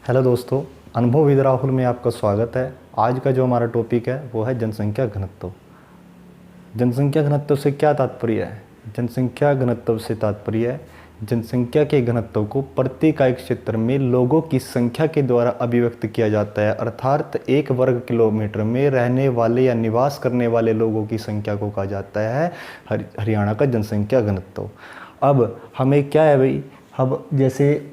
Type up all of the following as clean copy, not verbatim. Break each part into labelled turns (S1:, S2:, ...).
S1: Hello दोस्तों, अनुभव with Rahul में आपका स्वागत है। आज का जो हमारा टॉपिक है वो है जनसंख्या घनत्व। जनसंख्या घनत्व से क्या तात्पर्य है? जनसंख्या घनत्व से तात्पर्य है जनसंख्या के घनत्व को प्रति इकाई क्षेत्र में लोगों की संख्या के द्वारा अभिव्यक्त किया जाता है, अर्थात एक वर्ग किलोमीटर में रहने वाले या निवास करने वाले लोगों की संख्या को कहा जाता है हरियाणा का जनसंख्या घनत्व। अब हमें क्या है भाई, अब जैसे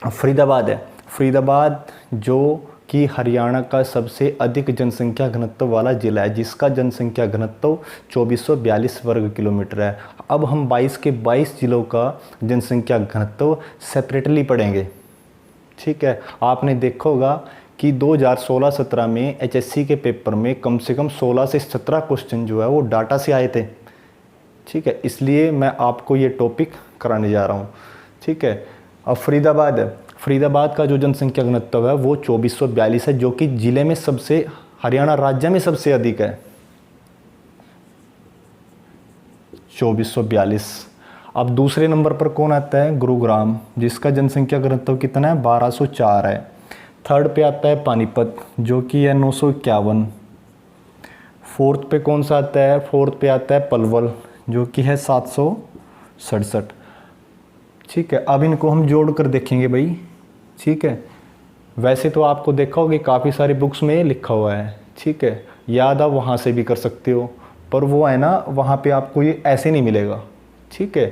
S1: फरीदाबाद है, फरीदाबाद जो कि हरियाणा का सबसे अधिक जनसंख्या घनत्व वाला ज़िला है, जिसका जनसंख्या घनत्व 2442 वर्ग किलोमीटर है। अब हम 22 के 22 ज़िलों का जनसंख्या घनत्व सेपरेटली पढ़ेंगे। ठीक है, आपने देखा होगा कि 2016-17 में एचएससी के पेपर में कम से कम 16 से 17 क्वेश्चन जो है वो डाटा से आए थे। ठीक है, इसलिए मैं आपको ये टॉपिक कराने जा रहा हूँ। ठीक है, अब फरीदाबाद है, फरीदाबाद का जो जनसंख्या घनत्व है वो 2442 है, जो कि ज़िले में सबसे, हरियाणा राज्य में सबसे अधिक है, 2442। अब दूसरे नंबर पर कौन आता है? गुरुग्राम, जिसका जनसंख्या घनत्व कितना है? 1204 है। थर्ड पे आता है पानीपत, जो कि है 951। फोर्थ पे कौन सा आता है? फोर्थ पे आता है पलवल, जो कि है 767। ठीक है, अब इनको हम जोड़ कर देखेंगे भाई। ठीक है, वैसे तो आपको देखा होगा काफ़ी सारी बुक्स में लिखा हुआ है। ठीक है, याद आप वहाँ से भी कर सकते हो, पर वो है ना, वहाँ पे आपको ये ऐसे नहीं मिलेगा। ठीक है,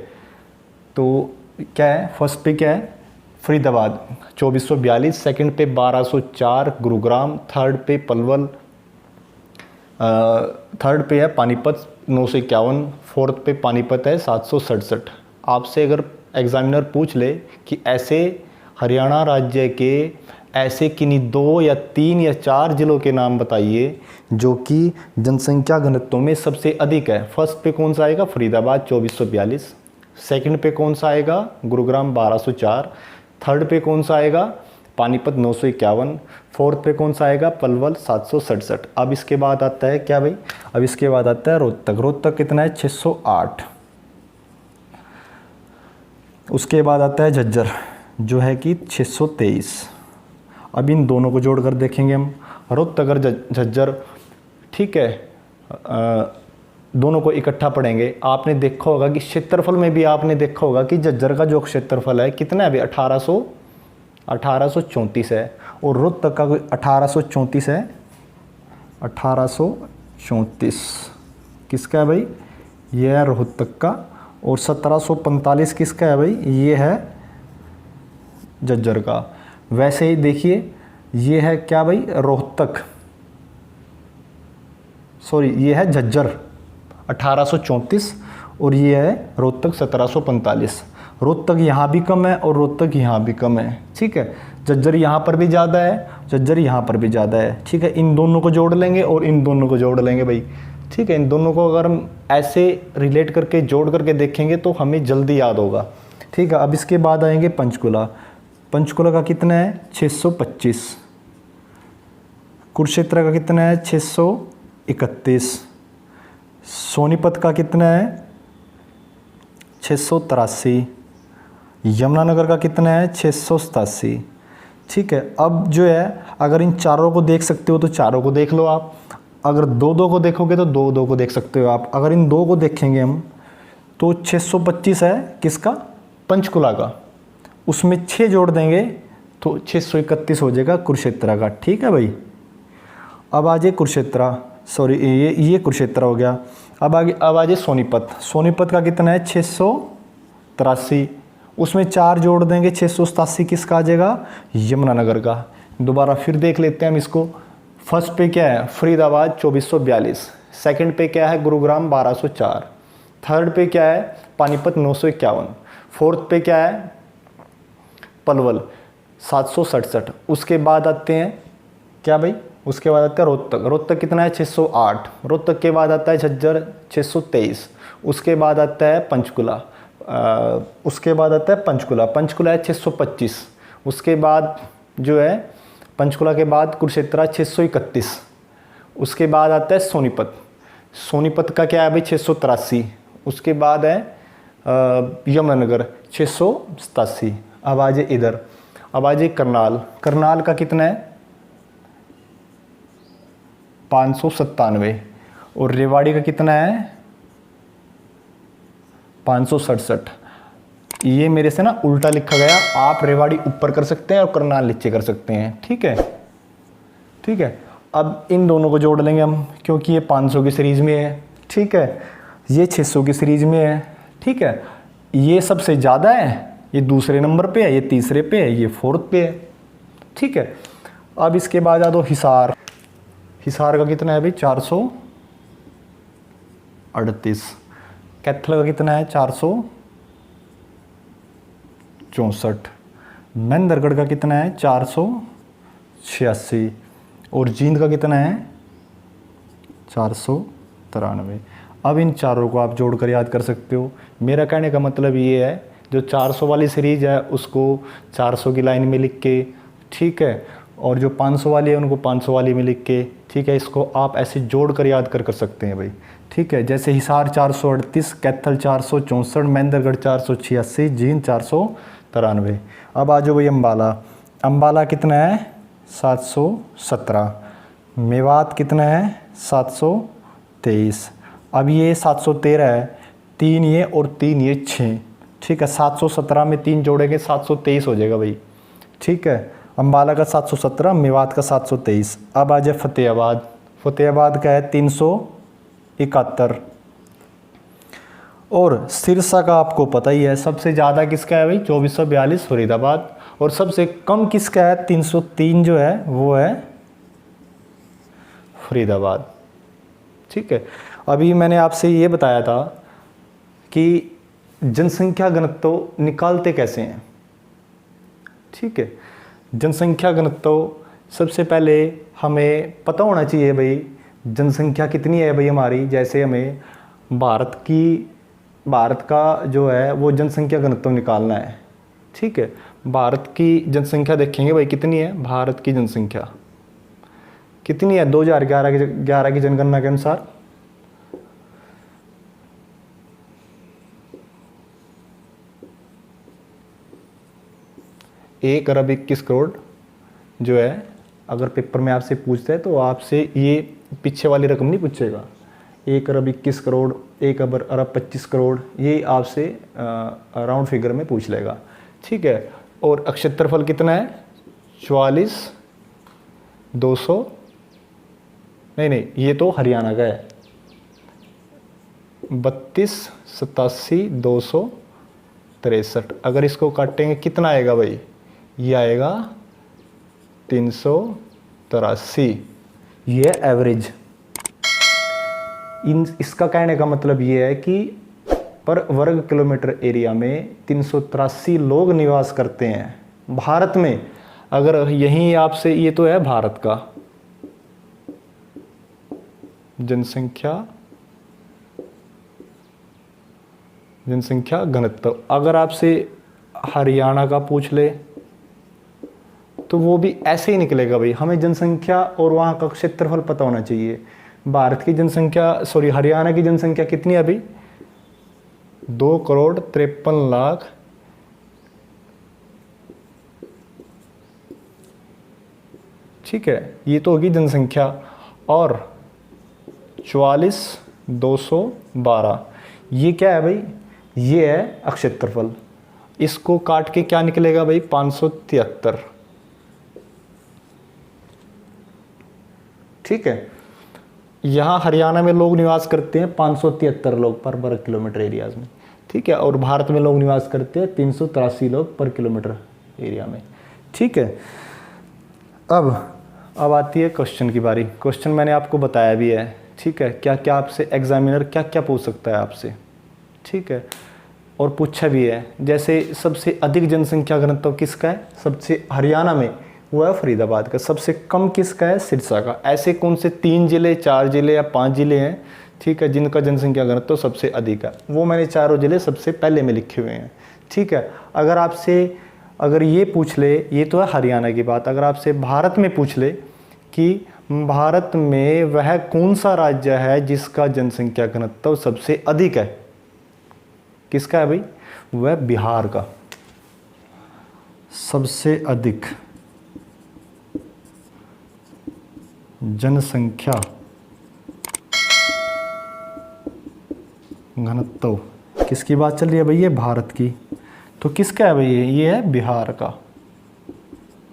S1: तो क्या है, फर्स्ट पे क्या है? फरीदाबाद 2442, सेकंड पे 1204 गुरुग्राम, थर्ड पे पलवल, थर्ड पे है पानीपत 951, फोर्थ पे पानीपत है 767। आपसे अगर एग्जामिनर पूछ ले कि ऐसे हरियाणा राज्य के ऐसे किन्हीं 2 या 3 या 4 ज़िलों के नाम बताइए जो कि जनसंख्या घनत्व में सबसे अधिक है। फर्स्ट पे कौन सा आएगा? फरीदाबाद 2442, सेकंड पे कौन सा आएगा? गुरुग्राम 1204, थर्ड पे कौन सा आएगा? पानीपत 951, फोर्थ पे कौन सा आएगा? पलवल 767। अब इसके बाद आता है क्या भाई? अब इसके बाद आता है रोहतक। रोहतक कितना है? 608। उसके बाद आता है झज्जर, जो है कि 623। अब इन दोनों को जोड़कर देखेंगे हम, रोहतक और झज्जर। ठीक है, दोनों को इकट्ठा पढ़ेंगे। आपने देखा होगा कि क्षेत्रफल में भी आपने देखा होगा कि झज्जर का जो क्षेत्रफल है कितना है अभी? 1834 है, और रोहतक का 1834 है। 1834 किसका है भाई? ये है रोहतक का। और 1745 किसका है भाई? ये है झज्जर का। वैसे ही देखिए, ये है क्या भाई? रोहतक, सॉरी ये है झज्जर 1834, और ये है रोहतक 1745। रोहतक यहाँ भी कम है और रोहतक यहाँ भी कम है। ठीक है, झज्जर यहाँ पर भी ज़्यादा है, झज्जर यहाँ पर भी ज़्यादा है। ठीक है, इन दोनों को जोड़ लेंगे और इन दोनों को जोड़ लेंगे भाई। ठीक है, इन दोनों को अगर हम ऐसे रिलेट करके जोड़ करके देखेंगे तो हमें जल्दी याद होगा। ठीक है, अब इसके बाद आएंगे पंचकुला। पंचकुला का कितना है? 625। कुरुक्षेत्र का कितना है? 631। सोनीपत का कितना है? 683। यमुनानगर का कितना है? 687। ठीक है, अब जो है, अगर इन चारों को देख सकते हो तो चारों को देख लो आप, अगर दो दो को देखोगे तो दो दो को देख सकते हो आप। अगर इन दो को देखेंगे हम तो 625 है किसका? पंचकुला का। उसमें 6 जोड़ देंगे तो 631 हो जाएगा कुरुक्षेत्र का। ठीक है भाई, अब आ जाए कुरुक्षेत्र, सॉरी ये कुरुक्षेत्र हो गया। अब आ जाए सोनीपत। सोनीपत का कितना है? 683। उसमें 4 जोड़ देंगे, 687 किसका आ जाएगा? यमुनानगर का। दोबारा फिर देख लेते हैं हम इसको। फर्स्ट पे क्या है? फरीदाबाद 2442, सेकंड पे क्या है? गुरुग्राम 1204, थर्ड पे क्या है? पानीपत 951, फोर्थ पे क्या है? पलवल 767। उसके बाद आते हैं क्या भाई? उसके बाद आता है रोहतक। रोहतक कितना है? 608। रोहतक के बाद आता है झज्जर 623। उसके बाद आता है पंचकुला, उसके बाद आता है पंचकुला। पंचकुला है 625। उसके बाद जो है पंचकुला के बाद कुरुक्षेत्र 631। उसके बाद आता है सोनीपत। सोनीपत का क्या है भाई? 683। उसके बाद है यमुनानगर 687। अब आ जाए इधर, अब आ जाइए करनाल। करनाल का कितना है 597 और रेवाड़ी का कितना है 567। ये मेरे से ना उल्टा लिखा गया, आप रेवाड़ी ऊपर कर सकते हैं और करनाल नीचे कर सकते हैं। ठीक है, ठीक है। अब इन दोनों को जोड़ लेंगे हम, क्योंकि ये 500 की सीरीज में है। ठीक है, ये 600 की सीरीज में है। ठीक है, ये सबसे ज़्यादा है, ये दूसरे नंबर पे है, ये तीसरे पे है, ये फोर्थ पे है। ठीक है, अब इसके बाद आ दो हिसार। हिसार का कितना है भाई 438। कैथल का कितना है 464। महेंद्रगढ़ का कितना है 486 और जींद का कितना है 493। अब इन चारों को आप जोड़कर याद कर सकते हो। मेरा कहने का मतलब ये है, जो 400 वाली सीरीज है उसको 400 की लाइन में लिख के, ठीक है, और जो 500 वाली है उनको 500 वाली में लिख के, ठीक है, इसको आप ऐसे जोड़ कर याद कर सकते हैं भाई। ठीक है, जैसे हिसार 438, कैथल 464, महेंद्रगढ़ 486, जींद 493। अब आ जाओ भाई अम्बाला। अम्बाला कितना है 717। मेवात कितना है 723। अब ये 713 है, 3 ये और 3 ये 6। ठीक है, 717 में 3 जोड़ेंगे 723 हो जाएगा भाई। ठीक है, अम्बाला का 717, मेवात का 723। अब आ जाए फतेहाबाद। फतेहाबाद का है 371 और सिरसा का आपको पता ही है, सबसे ज़्यादा किसका है भाई 2442 फरीदाबाद, और सबसे कम किसका है 303 जो है वो है फरीदाबाद। ठीक है, अभी मैंने आपसे ये बताया था कि जनसंख्या घनत्व निकालते कैसे हैं। ठीक है, जनसंख्या घनत्व सबसे पहले हमें पता होना चाहिए भाई जनसंख्या कितनी है भाई हमारी। जैसे हमें भारत का जो है वो जनसंख्या घनत्व निकालना है। ठीक है, भारत की जनसंख्या देखेंगे भाई कितनी है। भारत की जनसंख्या कितनी है 2011 की जनगणना के अनुसार। एक अरब 21 करोड़ जो है, अगर पेपर में आपसे पूछते हैं तो आपसे ये पीछे वाली रकम नहीं पूछेगा। 1 अरब 21 करोड़, 1 अरब 25 करोड़, ये आपसे राउंड फिगर में पूछ लेगा। ठीक है, और क्षेत्रफल कितना है 44,200, नहीं ये तो हरियाणा का है, 32,87,263। अगर इसको काटेंगे कितना आएगा भाई, ये आएगा 383। ये एवरेज। इसका कहने का मतलब ये है कि पर वर्ग किलोमीटर एरिया में 383 लोग निवास करते हैं भारत में। अगर यहीं आपसे, ये तो है भारत का जनसंख्या घनत्व। अगर आपसे हरियाणा का पूछ ले तो वो भी ऐसे ही निकलेगा भाई। हमें जनसंख्या और वहाँ का क्षेत्रफल पता होना चाहिए। भारत की जनसंख्या, हरियाणा की जनसंख्या कितनी है अभी 2,53,00,000। ठीक है, ये तो होगी जनसंख्या। और 44,212 ये क्या है भाई, ये है क्षेत्रफल। इसको काट के क्या निकलेगा भाई 573। ठीक है, यहाँ हरियाणा में लोग निवास करते हैं 573 लोग पर वर्ग किलोमीटर एरियाज में। ठीक है, और भारत में लोग निवास करते हैं 383 लोग पर किलोमीटर एरिया में। ठीक है, अब आती है क्वेश्चन की बारी। क्वेश्चन मैंने आपको बताया भी है। ठीक है, क्या क्या आपसे एग्जामिनर क्या क्या पूछ सकता है आपसे। ठीक है, और पूछा भी है। जैसे सबसे अधिक जनसंख्या घनत्व किसका है, सबसे हरियाणा में वो है फरीदाबाद का। सबसे कम किसका है, सिरसा का। ऐसे कौन से 3 जिले, 4 जिले या 5 जिले हैं, ठीक है, जिनका जनसंख्या घनत्व सबसे अधिक है। वो मैंने चारों जिले सबसे पहले में लिखे हुए हैं। ठीक है, अगर आपसे अगर ये पूछ ले, ये तो है हरियाणा की बात, अगर आपसे भारत में पूछ ले कि भारत में वह कौन सा राज्य है जिसका जनसंख्या घनत्व सबसे अधिक है, किसका है भाई, वह बिहार का। सबसे अधिक जनसंख्या घनत्व किसकी बात चल रही है भैया? भारत की। तो किसका है भैया? ये है बिहार का।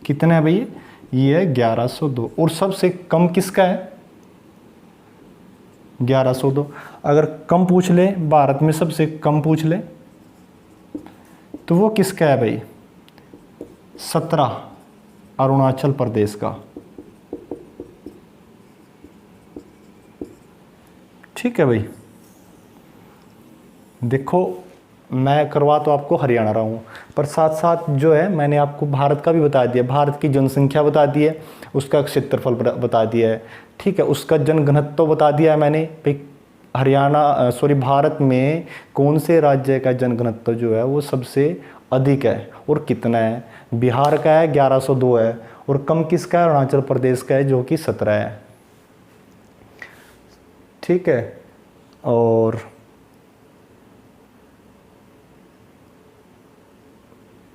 S1: कितना है भैया? ये है 1102। और सबसे कम किसका है? 1102। अगर कम पूछ ले, भारत में सबसे कम पूछ ले, तो वो किसका है भाई? 17, अरुणाचल प्रदेश का। ठीक है भाई। देखो, मैं करवा तो आपको हरियाणा रहा हूँ, पर साथ साथ जो है मैंने आपको भारत का भी बता दिया। भारत की जनसंख्या बता दी है, उसका क्षेत्रफल बता दिया है, ठीक है, उसका जनघनत्व बता दिया है मैंने भाई। भारत में कौन से राज्य का जनघनत्व जो है वो सबसे अधिक है और कितना है? बिहार का है 1102 है, और कम किसका है? अरुणाचल प्रदेश का है जो कि 17 है। ठीक है। और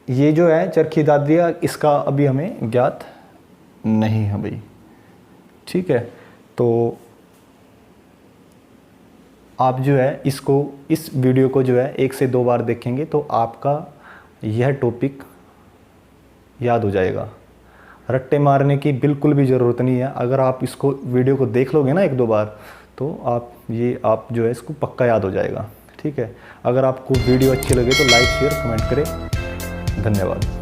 S1: ये जो है चरखी दादरिया, इसका अभी हमें ज्ञात नहीं है भाई। ठीक है। तो आप जो है इस वीडियो को जो है 1 से 2 बार देखेंगे तो आपका यह टॉपिक याद हो जाएगा। रट्टे मारने की बिल्कुल भी ज़रूरत नहीं है। अगर आप इसको वीडियो को देख लोगे ना 1-2 बार, तो आप जो है इसको पक्का याद हो जाएगा। ठीक है। अगर आपको वीडियो अच्छी लगे तो लाइक शेयर कमेंट करें। धन्यवाद।